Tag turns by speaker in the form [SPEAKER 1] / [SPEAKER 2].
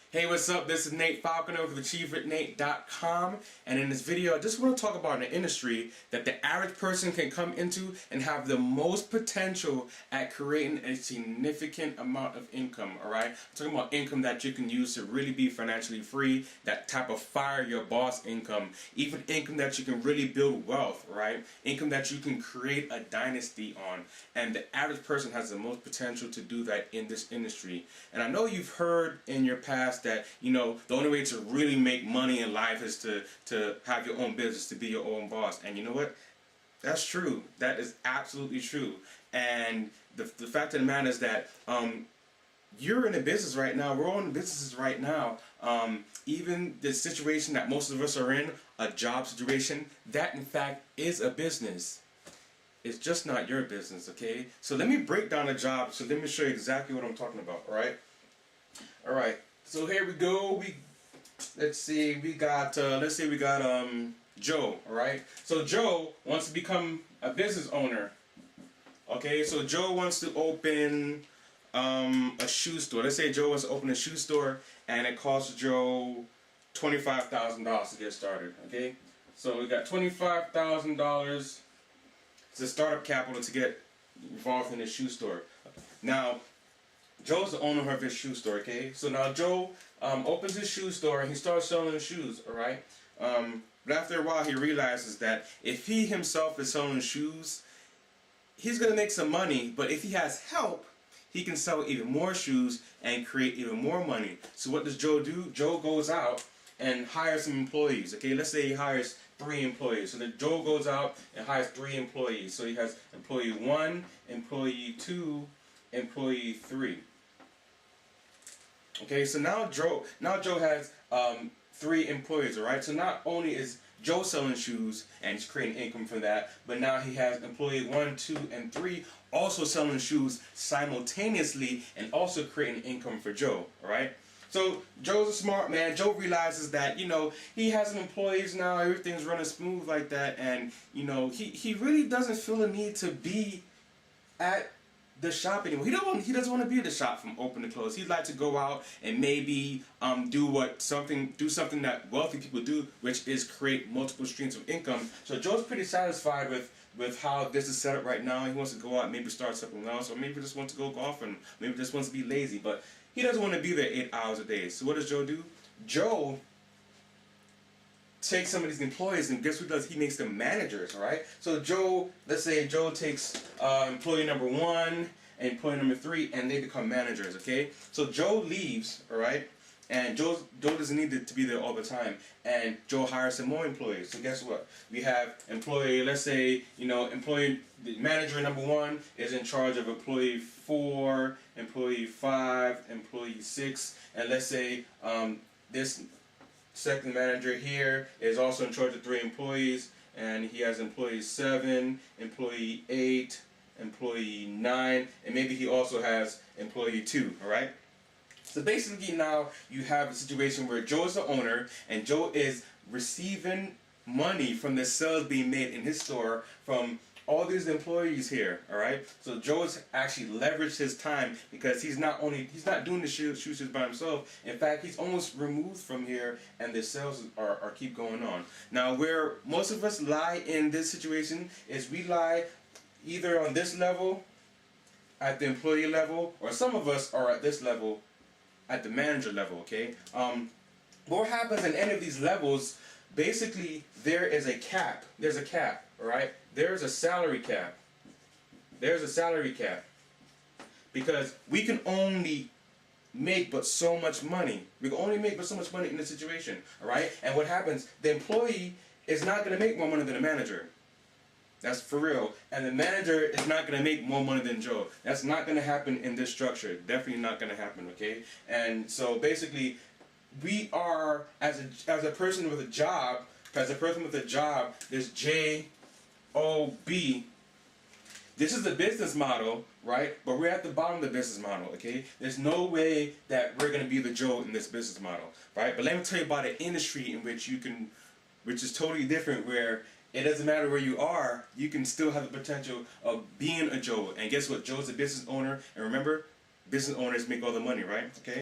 [SPEAKER 1] Hey, what's up? This is Nate Falconer with AchieveWithNate.com, and in this video I just want to talk about an industry that the average person can come into and have the most potential at creating a significant amount of income, alright? I'm talking about income that you can use to really be financially free, that type of fire your boss income, even income that you can really build wealth, right? Income that you can create a dynasty on, and the average person has the most potential to do that in this industry. And I know you've heard in your past that, you know, the only way to really make money in life is to have your own business, to be your own boss. And you know what? That's true. That is absolutely true. And the fact of the matter is that you're in a business right now. We're all in businesses right now. Even the situation that most of us are in, a job situation, that in fact is a business. It's just not your business, okay? So let me break down a job. So let me show you exactly what I'm talking about, all right? All right. So here we go. Let's say we got Joe, all right? So Joe wants to become a business owner. Okay? So Joe wants to open a shoe store. Let's say Joe wants to open a shoe store and it costs Joe $25,000 to get started, okay? So we got $25,000 to startup capital to get involved in the shoe store. Now, Joe's the owner of his shoe store, okay? So now Joe opens his shoe store and he starts selling shoes, alright? But after a while he realizes that if he himself is selling shoes, he's going to make some money, but if he has help, he can sell even more shoes and create even more money. So what does Joe do? Joe goes out and hires some employees, okay? Let's say he hires 3 employees. So then Joe goes out and hires 3 employees. So he has employee 1, employee 2, employee 3. Okay, so now Joe has 3 employees, alright? So not only is Joe selling shoes and he's creating income from that, but now he has employee 1, 2, and 3 also selling shoes simultaneously and also creating income for Joe, alright? So Joe's a smart man. Joe realizes that, you know, he has some employees now, everything's running smooth like that, and, you know, he really doesn't feel the need to be at the shop anymore. He doesn't want to be at the shop from open to close. He'd like to go out and maybe do something that wealthy people do, which is create multiple streams of income. So Joe's pretty satisfied with how this is set up right now. He wants to go out and maybe start something else, or maybe just wants to go golfing, maybe just wants to be lazy, but he doesn't want to be there 8 hours a day. So what does Joe do? Joe takes some of these employees, and guess what does? He makes them managers, alright? So Joe, let's say Joe takes employee number 1 and employee number 3, and they become managers, okay? So Joe leaves, alright? And Joe doesn't need to be there all the time, and Joe hires some more employees. So guess what? We have employee, let's say, you know, the manager number 1 is in charge of employee 4, employee 5, employee 6, and let's say this second manager here is also in charge of 3 employees, and he has employee 7, employee 8, employee 9, and maybe he also has employee 2, alright? So basically now you have a situation where Joe is the owner and Joe is receiving money from the sales being made in his store from all these employees here, alright? So Joe has actually leveraged his time because he's not doing the shoes by himself. In fact, he's almost removed from here and the sales are keep going on. Now where most of us lie in this situation is we lie either on this level, at the employee level, or some of us are at this level, at the manager level, okay? What happens in any of these levels, basically there is a cap. There's a cap, alright? There's a salary cap. There's a salary cap. Because we can only make but so much money. We can only make but so much money in this situation, alright? And what happens, the employee is not going to make more money than the manager. That's for real. And the manager is not going to make more money than Joe. That's not going to happen in this structure. Definitely not going to happen, okay? And so basically, we are, as a person with a job, there's J-O-B. This is the business model, right? But we're at the bottom of the business model, okay? There's no way that we're going to be the Joe in this business model, right? But let me tell you about an industry in which which is totally different, where it doesn't matter where you are, you can still have the potential of being a Joe. And guess what? Joe's a business owner. And remember, business owners make all the money, right? Okay?